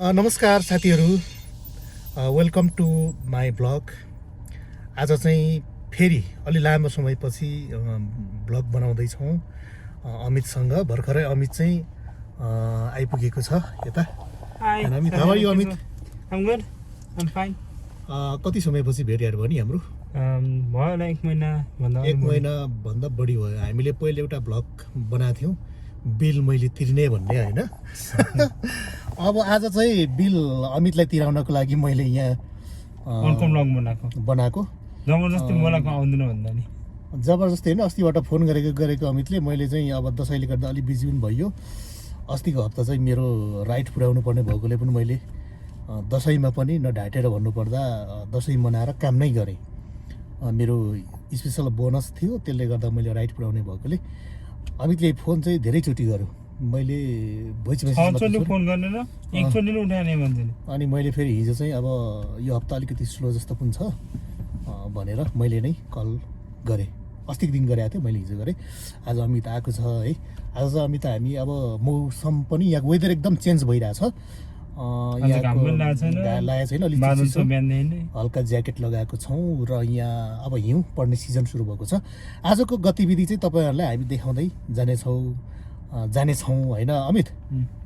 नमस्कार साथीहरू, welcome to my blog. आज चाहिँ फेरि अलि लामो समयपछि ब्लग बनाउँदैछौँ अमितसँग। भर्खरै अमित चाहिँ आइपुगेको छ यता। Hi. Amit, how are you Amit? I'm good. I'm fine. कति समयपछि भेटहरू भयो नि हाम्रो? भयो होला एक महिनाभन्दा बढी भयो। हामीले पहिले एउटा ब्लग बनाएको थियौँ, बिल मैले तिर्ने भन्ने, होइन? अब आज चाहिँ बिल अमितलाई तिराउनको लागि मैले यहाँ अर्को ब्लग बनाएको। जबरजस्ती बोलाएको आउँदैन भन्दा नि जबरजस्ती होइन, अस्तिबाट फोन गरेको अमितले। मैले चाहिँ अब दसैँले गर्दा अलिक बिजी पनि भइयो। अस्तिको हप्ता चाहिँ मेरो राइट पुर्याउनु पर्ने भएकोले पनि मैले दसैँमा पनि नढाँटेर भन्नुपर्दा दसैँ मनाएर काम नै गरेँ। मेरो स्पेसल बोनस थियो, त्यसले गर्दा मैले राइट पुर्याउने भएकोले अमितले फोन चाहिँ धेरैचोटि गर्यो। मैले भोइस मेसेज फोन गर्ने र एकचोटि उठाउने मान्छे अनि मैले फेरि हिजो चाहिँ अब यो हप्ता अलिकति स्लो जस्तो पनि छ भनेर मैले नै कल गरेँ। अस्तिको दिन गरेको थिएँ, मैले हिजो गरेँ। आज अमित आएको छ है। आज चाहिँ अमित हामी अब मौसम पनि यहाँको वेदर एकदम चेन्ज भइरहेछ। लागेको छैन, अलिक हल्का ज्याकेट लगाएको छौँ र यहाँ अब हिउँ पर्ने सिजन सुरु भएको छ। आजको गतिविधि चाहिँ तपाईँहरूलाई हामी देखाउँदै जानेछौँ होइन अमित?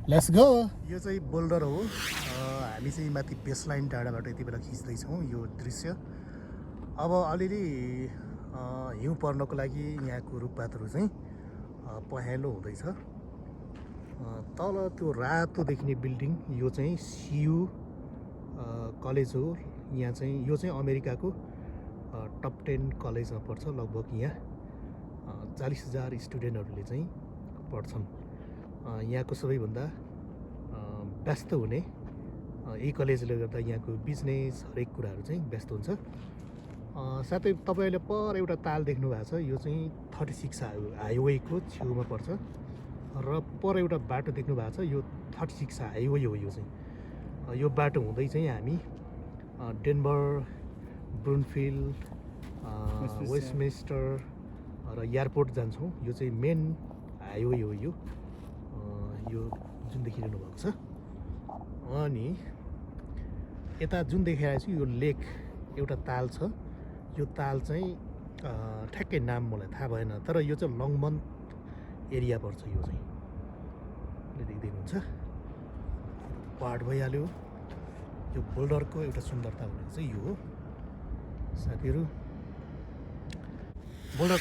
Let's go. यो चाहिँ बोल्डर हो। हामी चाहिँ माथि बेसलाइन डाँडाबाट यति बेला खिच्दैछौँ यो दृश्य। अब अलिअलि हिउँ पर्नको लागि यहाँको रुखपातहरू चाहिँ पहेँलो हुँदैछ। तल त्यो रातो देखिने बिल्डिङ यो चाहिँ सियु कलेज हो। यहाँ चाहिँ यो चाहिँ अमेरिकाको टप 10 कलेजमा पर्छ। लगभग यहाँ 40,000 स्टुडेन्टहरूले चाहिँ पढ्छन्। यहाँको सबैभन्दा व्यस्त हुने यही कलेजले गर्दा यहाँको बिजनेस हरेक कुराहरू चाहिँ व्यस्त हुन्छ। साथै तपाईँहरूले पर एउटा ताल देख्नु भएको छ, यो चाहिँ 36 हाइवेको छेउमा पर्छ र पर एउटा बाटो देख्नु भएको छ, यो 36 हाइवे हो। यो चाहिँ यो बाटो हुँदै चाहिँ हामी डेनभर, ब्रुनफिल्ड, वेस्टमिन्स्टर र एयरपोर्ट जान्छौँ। यो चाहिँ मेन हाइवे हो यो जुन देखिरहनु भएको छ। अनि यता जुन देखाएको छु यो लेक एउटा ताल छ। यो ताल चाहिँ ठ्याक्कै नाम मलाई थाहा भएन, तर यो चाहिँ लङमन्थ एरिया पर्छ। यो चाहिँ देख्दै हुन्छ, पहाड भइहाल्यो। यो बोल्डरको एउटा सुन्दरता भनेको चाहिँ यो हो साथीहरू। बोल्डर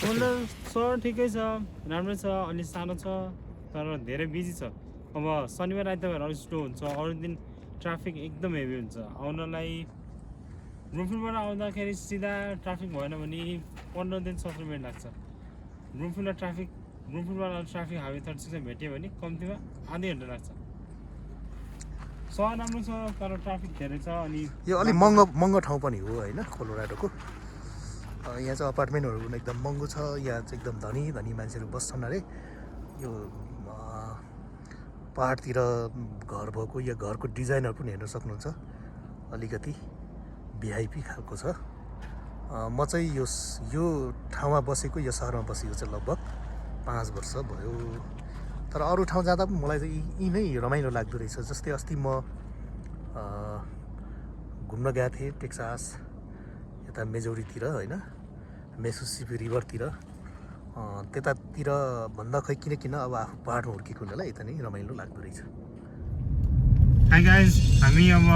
छ, ठिकै छ, राम्रो छ, अलि सानो छ तर धेरै बिजी छ। अब शनिबार आइतबार अलिक स्लो हुन्छ, अरू दिन ट्राफिक एकदम हेभी हुन्छ। आउनलाई ब्रुनफिल्डबाट आउँदाखेरि सिधा ट्राफिक भएन भने 15 दिन 17 मिनट लाग्छ। ब्रुनफिल्डबाट ट्राफिक हाइवे 36 भेट्यो भने कम्तीमा आधी घन्टा लाग्छ। सहर राम्रो छ तर ट्राफिक धेरै छ। अनि यो अलिक महँगो ठाउँ पनि हो होइन कोलोराडोको। यहाँ चाहिँ अपार्टमेन्टहरू पनि एकदम महँगो छ। यहाँ चाहिँ एकदम धनी मान्छेहरू बस्छन् अरे। यो पहाडतिर घर भएको या घरको डिजाइनहरू पनि हेर्न सक्नुहुन्छ, अलिकति भिआइपी खालको छ। म चाहिँ यो ठाउँमा बसेको, यो सहरमा बसेको चाहिँ लगभग 5 वर्ष भयो। तर अरू ठाउँ जाँदा पनि मलाई चाहिँ यी नै रमाइलो लाग्दो रहेछ। जस्तै अस्ति म घुम्न गएको थिएँ टेक्सास, यता मेजोरीतिर होइन, मिसिसिपी रिभरतिर। त्यतातिर भन्दा खै किन अब आफू पहाडमा हुर्केको हुनाले यता नै रमाइलो लाग्दो रहेछ। हाई गाइज, हामी अब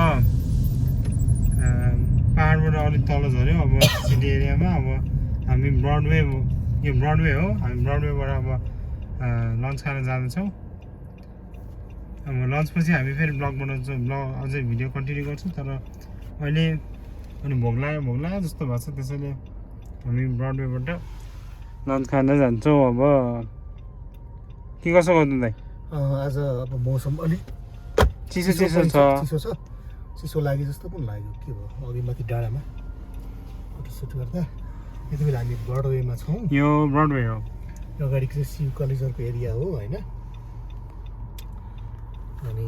पहाडबाट अलिक तल झऱ्यौँ। अब सिटी एरियामा अब हामी ब्रडवे हो। हामी ब्रडवेबाट अब लन्च खान जाँदैछौँ। अब लन्चपछि हामी फेरि ब्लग बनाउँछौँ, अझै भिडियो कन्टिन्यू गर्छौँ। तर अहिले अनि भोक लाग्यो जस्तो भएको छ, त्यसैले हामी ब्रडवेबाट लन्च खान जान्छौँ। अब के कसो गर्नु दाइ? आज अब मौसम अलिक चिसो छ। चिसो लागे जस्तो पनि लाग्यो। के भयो, अघि माथि डाँडामा फोटोसुट गर्दा यति बेला हामी ब्रडवेमा छौँ। यो ब्रडवे हो। यो अगाडि चाहिँ सियु कलेजको एरिया हो होइन। अनि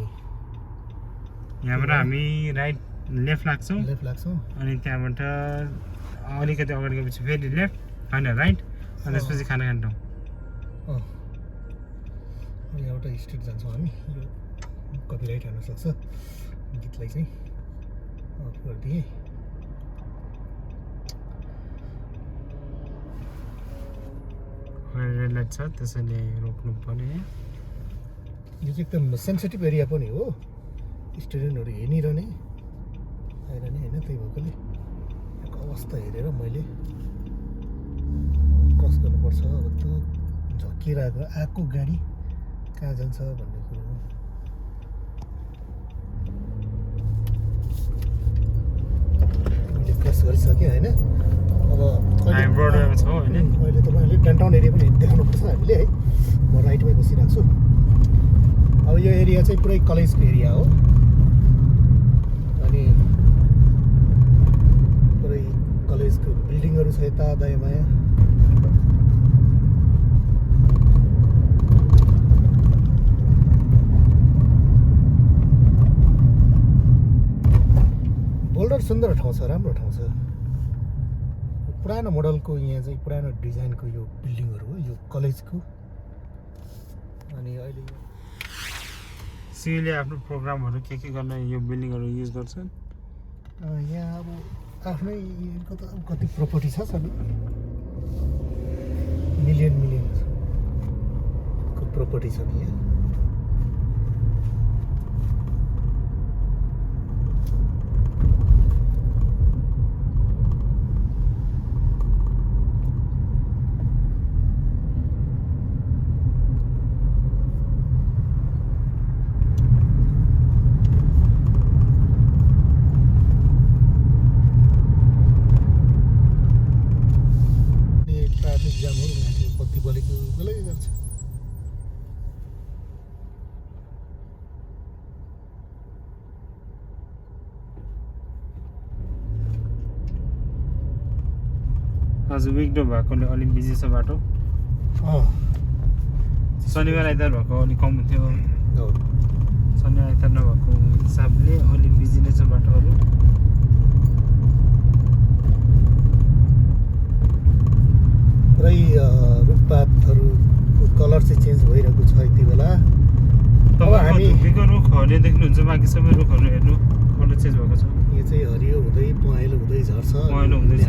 यहाँबाट हामी लेफ्ट लाग्छौँ अनि त्यहाँबाट अलिकति अगाडि गएपछि फेरि लेफ्ट होइन राइट, अनि त्यसपछि खाना खान ठाउँ। यहाँबाट स्ट्रिट जान्छौँ हामी। यो कपिराइट हाल्न सक्छ। गीतलाई चाहिँ अफ गरिदिएँ। रेड लाइट छ त्यसैले रोक्नु पर्यो। यो चाहिँ एकदम सेन्सिटिभ एरिया पनि हो, स्टुडेन्टहरू हेरिरहने आइरहने होइन, त्यही भएकोले यहाँको अवस्था हेरेर मैले क्रस गर्नुपर्छ। अब त्यो झकिरहेको आएको गाडी कहाँ जान्छ भन्ने कुरो हो। मैले क्रस गरिसकेँ होइन। अब हामी ब्रोडवेमा छौँ होइन। अहिले तपाईँहरूले डाउनटाउन एरिया पनि देखाउनुपर्छ हामीले है। म राइटमै बसिरहेको छु। अब यो एरिया चाहिँ पुरै कलेजको एरिया हो अनि पुरै कलेजको बिल्डिङहरू छ यता दायाँ बायाँ। बोल्डर सुन्दर ठाउँ छ, राम्रो ठाउँ छ। पुरानो मोडलको यहाँ चाहिँ पुरानो डिजाइनको यो बिल्डिङहरू हो यो कलेजको। अनि अहिले सिले आफ्नो प्रोग्रामहरू के गर्न यो बिल्डिङहरू युज गर्छन्। यहाँ अब आफ्नै को त अब कति प्रपर्टी छ नि, मिलियनको प्रपर्टी छ नि यहाँ। आज विकडो भएकोले अलिक बिजी छ बाटो। शनिबार आइतबार भएको अलिक कम हुन्थ्यो, शनिबार आइतबार नभएको हिसाबले अलिक बिजी नै छ बाटोहरू। पुरै रुखपातहरूको कलर चाहिँ चेन्ज भइरहेको छ यति बेला। अब हामी धुपीको रुख हरियो देख्नुहुन्छ, बाँकी सबै रुखहरू हेर्नु कलर चेन्ज भएको छ। यो चाहिँ हरियो हुँदै पहेँलो हुँदै झर्छ। पहेँलो हुँदैछ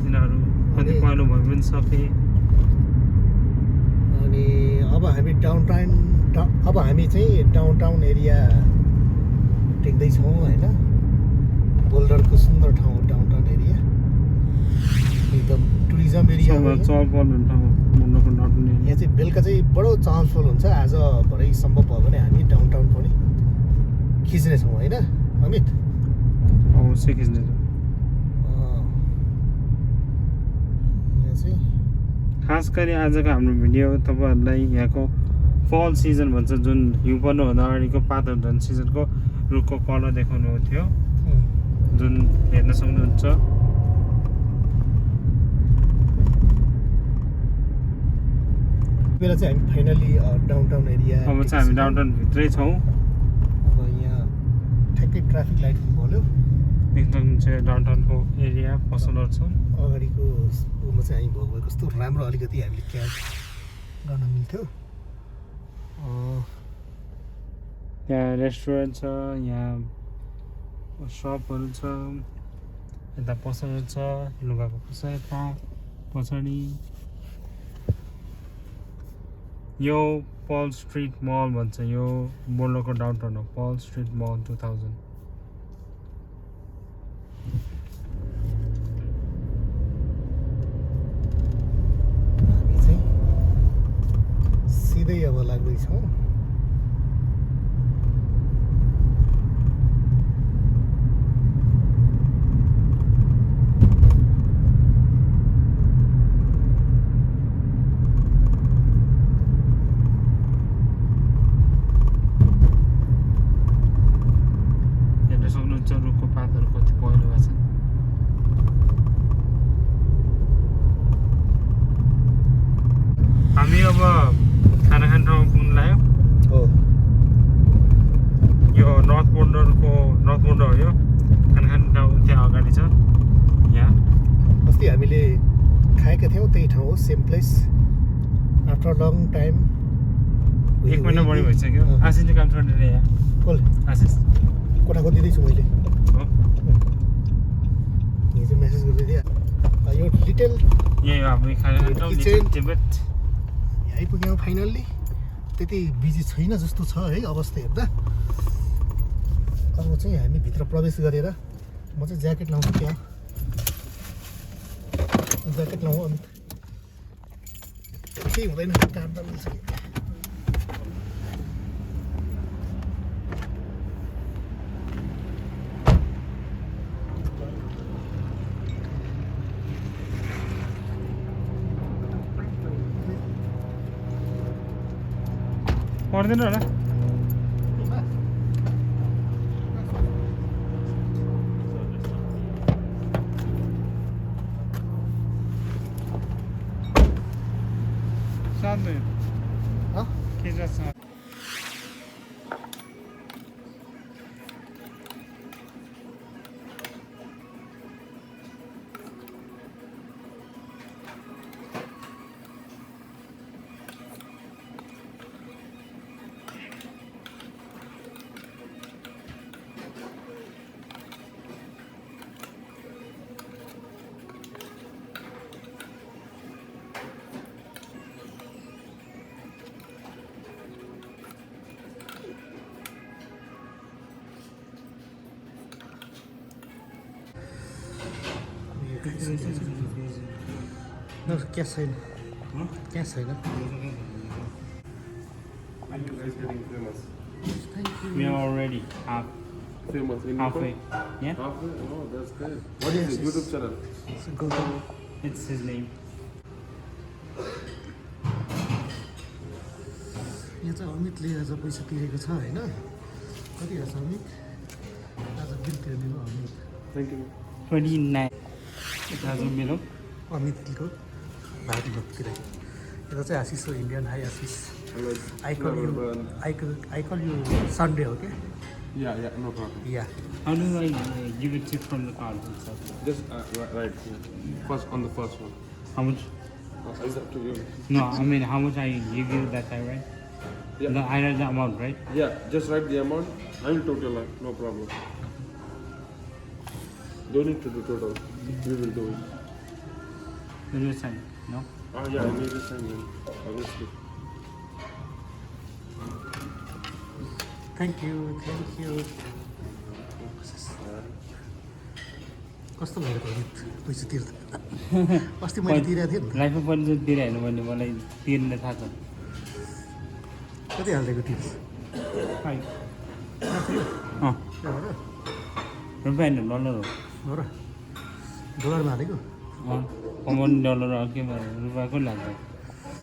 यिनीहरू कति पहेँलो भए पनि सके। अनि अब हामी चाहिँ डाउनटाउन एरिया टेक्दैछौँ होइन। बोल्डरको सुन्दर ठाउँ हो डाउनटाउन एरिया, एकदम टुरिज्म एरिया हो। यहाँ चाहिँ बेलुका चाहिँ बडो चहलपहल हुन्छ। आज भरे सम्भव भयो भने हामी डाउनटाउन पनि खिच्नेछौँ होइन अमित? अवश्य खिच्नेछौँ। खास गरी आजको हाम्रो भिडियो तपाईँहरूलाई यहाँको फल सिजन भन्छ, जुन हिउँ पर्नुभन्दा अगाडिको पातहरू झन् सिजनको रुखको कलर देखाउनु थियो, जुन हेर्न सक्नुहुन्छ। बेला चाहिँ हामी फाइनली डाउनटाउन एरिया, अब चाहिँ हामी डाउनटाउन भित्रै छौँ। अब यहाँ ठ्याक्कै ट्राफिक लाइट बोल्यो, देख्न सक्नुहुन्छ डाउनटाउनको एरिया पसलहरू छ। अगाडिको उमा चाहिँ हामी भएको कस्तो राम्रो अलिकति हामीले क्याच गर्न मिल्थ्यो। त्यहाँ रेस्टुरेन्ट छ, यहाँ सपहरू छ, यता पसलहरू छ, लुगाको पसल यता पछाडि। यो पर्ल स्ट्रिट मल भन्छ, यो बोल्डरको डाउनटाउन हो, पर्ल स्ट्रिट मल 2000। हामी चाहिँ सिधै अब लाग्दैछौँ। रुखको पातहरू कति पहेँलो भएको छ। हामी अब खाना खाने ठाउँमा पुग्नु लाग्यो। यो नर्थ बोर्डर हो यो खाना खाने ठाउँ, त्यहाँ अगाडि छ। यहाँ अस्ति हामीले खाएका थियौँ त्यही ठाउँ हो, same place. After long time 1 महिना बढी भइसक्यो। आशिषले काम छोडेर यहाँ कसले? आशिष गरिदिँदैछु मैले हो हिजो मेसेज गर्दै थिएँ यो लिटल यही हो हाम्रो खाना खान्छौँ किचन। टिबेट आइपुग्यौँ फाइनल्ली त्यति बिजी छैन जस्तो छ है अवस्था हेर्दा अब चाहिँ हामी भित्र प्रवेश गरेर म चाहिँ ज्याकेट लाउँछु क्या ज्याकेट लाउँ अनि केही हुँदैन काट्दा मिल्छ कि पर्दैन होला साथ में हाँ? के साथ क्यास छैन क्यास छैन Are you guys getting famous? We are already Famous in halfway. Nepal? Yeah, Halfway? Oh, that's good. What What is is this? your YouTube channel? it's his name. यहाँ चाहिँ अमितले आज पैसा तिरेको छ होइन कति छ अमित आज बिल तिर्ने हो अमित Thank you. 29,000 मिलो अमितको भारतमा तिरेको यता चाहिँ आशिष हो Indian high Ashish Hello. I call you I call you Sunday, okay? Yeah, no problem. Yeah. how do I give it tip from the card itself? Just right here. First on the first one. How much? It's up to you. No, I mean how much I give you that I write? Yeah. I write the amount, right? Yeah, just write the amount. I will total it. No problem. Don't need to do total. We will do it. Will you sign? No? Oh yeah, I need to sign in. Obviously. Thank you. कस्तो भएको अमित पैसा तिर्दा अस्ति मैले तिरेको थिएँ नि लाइफमा पनि जो तिराइहाल्नु भने मलाई तिर्ने थाहा छ कति हालिदिएको तिर्स अँ रुपियाँ होइन डलर हो र डलरमा हालेको हो कमाउने डलर हो के भयो रुपियाँको लाग्छ